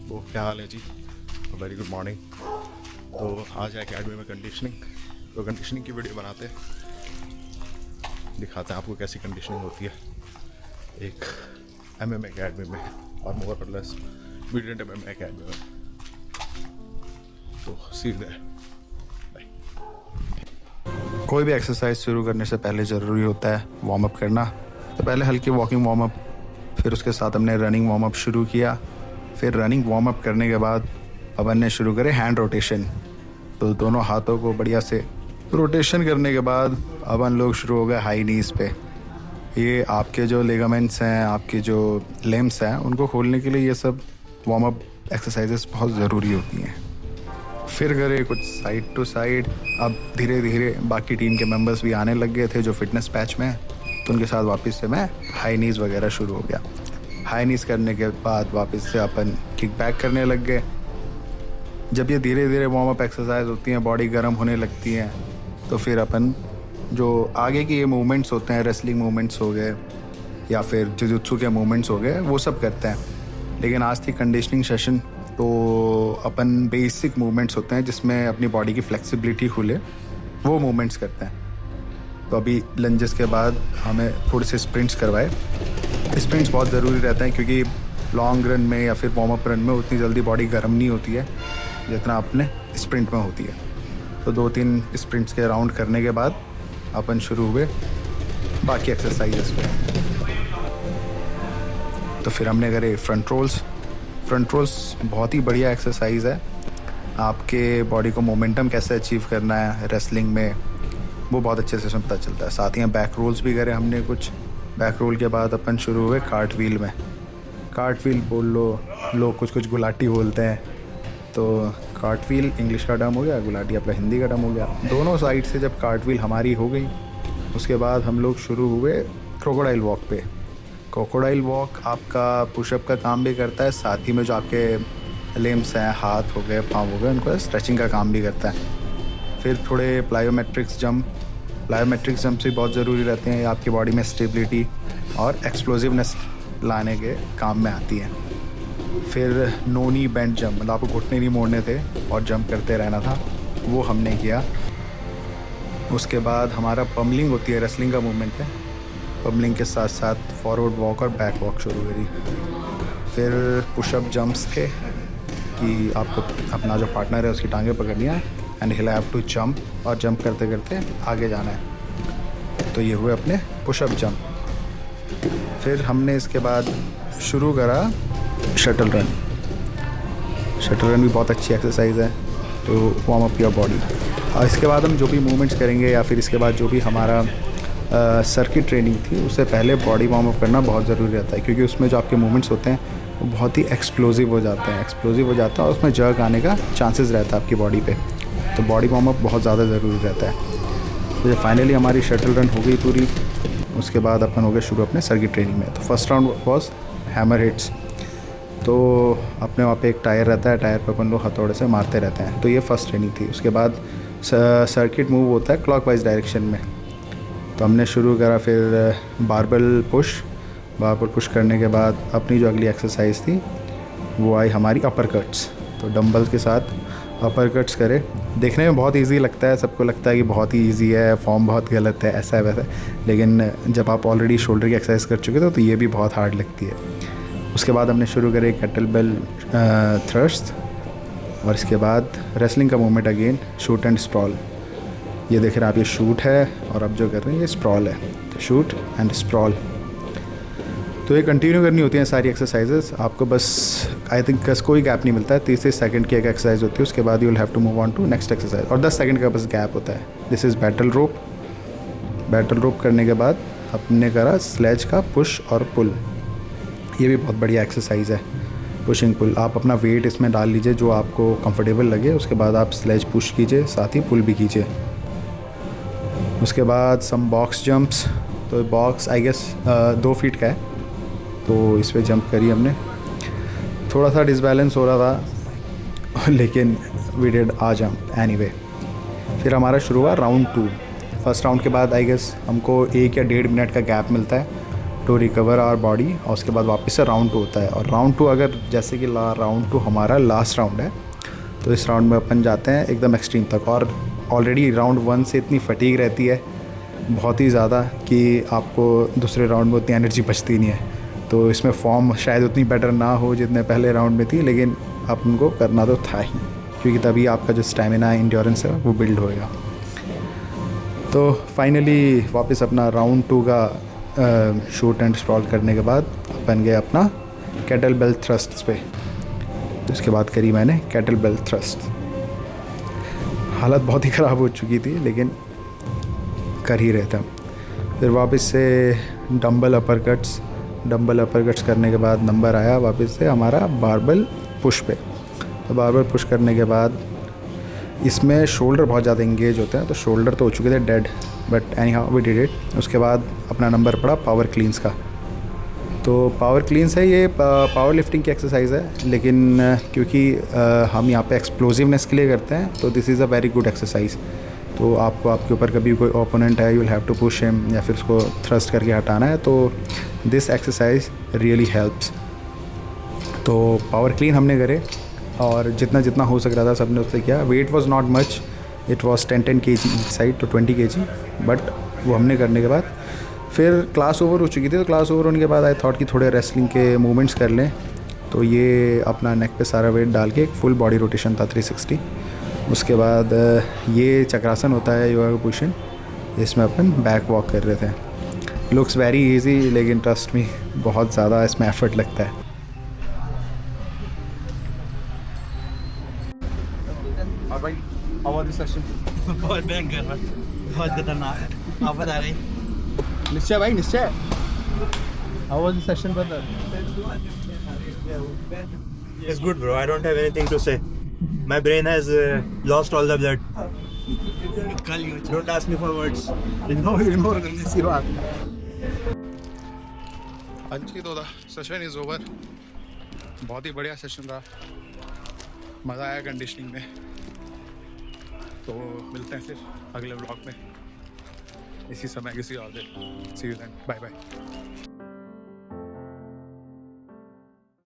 तो क्या हाल है जी। Very good morning. तो आज है अकेडमी में कंडीशनिंग। तो कंडीशनिंग की वीडियो बनाते हैं, दिखाते हैं आपको कैसी कंडीशनिंग होती है एक MMA अकेडमी में और मोर और लेस मीडियम MMA अकेडमी में। तो सी यू देयर। कोई भी एक्सरसाइज शुरू करने से पहले ज़रूरी होता है वार्म अप करना। तो पहले हल्की वॉकिंग वार्म अप, फिर उसके साथ हमने रनिंग वार्म अप शुरू किया। फिर रनिंग वार्म अप करने के बाद अपन ने शुरू करे हैंड रोटेशन। तो दोनों हाथों को बढ़िया से रोटेशन करने के बाद अपन लोग शुरू हो गए हाई नीज़ पे। ये आपके जो लिगामेंट्स हैं, आपके जो लिम्स हैं, उनको खोलने के लिए ये सब वार्म अप एक्सरसाइजेस बहुत ज़रूरी होती हैं। फिर करे कुछ साइड टू साइड। अब धीरे धीरे बाकी टीम के मेंबर्स भी आने लग गए थे जो फिटनेस पैच में, तो उनके साथ वापस से मैं हाई नीज़ वगैरह शुरू हो गया। हाई नीज़ करने के बाद वापस से अपन किक बैक करने लग गए। जब ये धीरे धीरे वार्म अप एक्सरसाइज होती हैं, बॉडी गर्म होने लगती हैं, तो फिर अपन जो आगे के ये मूवमेंट्स होते हैं, रेसलिंग मूवमेंट्स हो गए या फिर जुजुत्सु के मूवमेंट्स हो गए, वो सब करते हैं। लेकिन आज थी कंडीशनिंग सेशन, तो अपन बेसिक मूवमेंट्स होते हैं जिसमें अपनी बॉडी की फ्लेक्सिबिलिटी खुले, वो मूवमेंट्स करते हैं। तो अभी लंजेस के बाद हमें थोड़े से स्प्रिंट्स करवाए। स्प्रिंट्स बहुत ज़रूरी रहते हैं क्योंकि लॉन्ग रन में या फिर वार्म अप रन में उतनी जल्दी बॉडी गर्म नहीं होती है जितना अपने स्प्रिंट में होती है। तो 2-3 स्प्रिंट्स के राउंड करने के बाद अपन शुरू हुए बाकी एक्सरसाइजेस पे। तो फिर हमने करे फ्रंट रोल्स। फ्रंट रोल्स बहुत ही बढ़िया एक्सरसाइज है। आपके बॉडी को मोमेंटम कैसे अचीव करना है रेसलिंग में, वो बहुत अच्छे से पता चलता है। साथ ही बैक रोल्स भी करे हमने कुछ। बैक रोल के बाद अपन शुरू हुए कार्ट व्हील में। कार्ट व्हील बोल लो, लोग कुछ कुछ गुलाटी बोलते हैं। तो कार्ट व्हील इंग्लिश का टर्म हो गया, गुलाटी आपका हिंदी का टर्म हो गया। दोनों साइड से जब कार्ट व्हील हमारी हो गई, उसके बाद हम लोग शुरू हुए क्रोकोडाइल वॉक पे। क्रोकोडाइल वॉक आपका पुशअप का काम भी करता है, साथ ही में जो आपके लिम्स हैं, हाथ हो गए, पाँव हो गए, उनको स्ट्रेचिंग का काम भी करता है। फिर थोड़े प्लायोमेट्रिक्स जंप। प्लायोमेट्रिक्स जंप से बहुत ज़रूरी रहते हैं, आपकी बॉडी में स्टेबिलिटी और एक्सप्लोजिवनेस लाने के काम में आती है। फिर नो नी बेंड जंप, मतलब आपको घुटने नहीं मोड़ने थे और जंप करते रहना था, वो हमने किया। उसके बाद हमारा पम्बलिंग होती है, रेसलिंग का मूवमेंट है। पम्बलिंग के साथ साथ फॉरवर्ड वॉक और बैक वॉक शुरू करी। फिर पुशअप जंप्स थे कि आपको अपना जो पार्टनर है उसकी टांगें पकड़नी है and he'll have to jump, और जंप करते करते आगे जाना है। तो ये हुए अपने पुशअप जंप। फिर हमने इसके बाद शुरू करा शटल रन। शटल रन भी बहुत अच्छी एक्सरसाइज है तो वार्म अप योर बॉडी। और इसके बाद हम जो भी मूवमेंट्स करेंगे या फिर इसके बाद जो भी हमारा सर्किट ट्रेनिंग थी, उससे पहले बॉडी वार्म अप करना बहुत ज़रूरी रहता है, क्योंकि उसमें जो आपके मूवमेंट्स होते हैं वो बहुत ही एक्सप्लोजिव हो जाते हैं। एक्सप्लोजिव हो जाता है और उसमें जर्क आने का चांसेस रहता है आपकी बॉडी पे। तो बॉडी वार्म अप बहुत ज़्यादा ज़रूरी रहता है। तो ये फाइनली हमारी शटल रन हो गई पूरी। उसके बाद अपन हो गए शुरू अपने सर्किट ट्रेनिंग में। तो first round was hammer hits. तो अपने वहाँ पे एक टायर रहता है, टायर पर अपन लोग हथौड़े से मारते रहते हैं। तो ये फर्स्ट ट्रेनिंग थी। उसके बाद सर्किट मूव होता है क्लॉकवाइज डायरेक्शन में। तो हमने शुरू करा फिर बारबल पुश। बारबल पुश करने के बाद अपनी जो अगली एक्सरसाइज थी वो आई हमारी अपर कट्स। तो डंबल के साथ अपर कट्स करे। देखने में बहुत इजी लगता है, सबको लगता है कि बहुत ही इजी है, फॉर्म बहुत गलत है, ऐसा है वैसा है, लेकिन जब आप ऑलरेडी शोल्डर की एक्सरसाइज कर चुके थे तो ये भी बहुत हार्ड लगती है। उसके बाद हमने शुरू करे केटल बेल थ्रस्ट, और इसके बाद रेसलिंग का movement again shoot and sprawl. ये देख रहे हैं आप, ये शूट है और अब जो कर रहे हैं ये स्प्रॉल है। तो शूट एंड स्प्रॉल। तो ये कंटिन्यू करनी होती हैं सारी एक्सरसाइजेस। आपको बस आई थिंक कोई गैप नहीं मिलता है। 30 सेकंड की एक एक्सरसाइज होती है, उसके बाद you will have to move on to next exercise, और 10 सेकंड का बस गैप होता है। This is battle rope. Battle rope करने के बाद हमने करा स्लेज का पुश और पुल। ये भी बहुत बढ़िया एक्सरसाइज है, पुशिंग पुल। आप अपना वेट इसमें डाल लीजिए जो आपको कंफर्टेबल लगे, उसके बाद आप स्लेज पुश कीजिए, साथ ही पुल भी कीजिए। उसके बाद सम बॉक्स जंप्स। तो बॉक्स आई गेस 2 फीट का है, तो इस पर जंप करी हमने। थोड़ा सा डिसबैलेंस हो रहा था लेकिन we did a jump anyway. फिर हमारा शुरू हुआ राउंड 2। फर्स्ट राउंड के बाद आई गेस हमको 1 या 1.5 मिनट का गैप मिलता है। टू रिकवर आवर बॉडी, और उसके बाद वापस से राउंड 2 होता है। और राउंड 2 अगर जैसे कि राउंड 2 हमारा लास्ट राउंड है, तो इस राउंड में अपन जाते हैं एकदम एक्सट्रीम तक। और ऑलरेडी राउंड 1 से इतनी फटीग रहती है बहुत ही ज़्यादा कि आपको दूसरे राउंड में उतनी एनर्जी बचती नहीं है। तो इसमें फॉर्म शायद उतनी बेटर ना हो जितने पहले राउंड में थी, लेकिन अपन को करना तो था ही, क्योंकि तभी आपका जो स्टैमिना है, इंड्योरेंस है, वो बिल्ड होएगा। तो फाइनली वापस अपना राउंड 2 का शूट एंड स्प्रॉल करने के बाद अपन गए अपना कैटल बेल थ्रस्ट्स पे। तो उसके बाद करी मैंने कैटल बेल थ्रस्ट। हालत बहुत ही ख़राब हो चुकी थी, लेकिन कर ही रहे थे हम। फिर वापस से डंबल अपर कट्स करने के बाद नंबर आया वापस से हमारा बारबल पुश पे। तो बारबल पुश करने के बाद इसमें शोल्डर बहुत ज़्यादा इंगेज होते हैं, तो शोल्डर तो हो चुके थे dead, but anyhow we did it. उसके बाद अपना नंबर पड़ा पावर क्लीन्स का। तो पावर क्लीन्स है, ये पावर लिफ्टिंग की एक्सरसाइज है, लेकिन क्योंकि हम यहाँ पे एक्सप्लोजिवनेस के लिए करते हैं, तो this is a very good exercise. तो आपको आपके ऊपर कभी कोई ओपोनेंट है, you will have to push him, या फिर उसको थ्रस्ट करके हटाना है, तो दिस एक्सरसाइज रियली हेल्प्स। तो पावर क्लीन हमने करे, और जितना हो सक रहा था सबने उससे किया। Wait was not much, it was 10 kg each side, तो 20 kg, बट वो हमने करने के बाद फिर क्लास ओवर हो चुकी थी। तो क्लास ओवर होने के बाद आई थॉट कि थोड़े रेसलिंग के मूवमेंट्स कर लें। तो ये अपना नेक पे सारा वेट डाल के एक फुल बॉडी रोटेशन था 360। उसके बाद ये चक्रासन होता है योगा का पोजीशन, इसमें अपन बैक वॉक कर रहे थे। लुक्स वेरी इजी, लेकिन ट्रस्ट मी बहुत ज़्यादा इसमें एफर्ट लगता है। और भाई हाउ वाज दिस सेशन? बहुत भयंकर, बहुत खतरनाक। आप बता रहे निश्चय भाई, निश्चय, how was this session brother? It's good, bro. I don't have anything to say. My brain has lost all the blood. Don't ask me for words. Ignore करने सी बात। अंकित होता सेशन इज ओवर। बहुत ही बढ़िया सेशन रहा, मज़ा आया conditioning में। तो मिलते हैं फिर अगले व्लॉग में इसी समय किसी और दिन। सी यू देन, बाय बाय।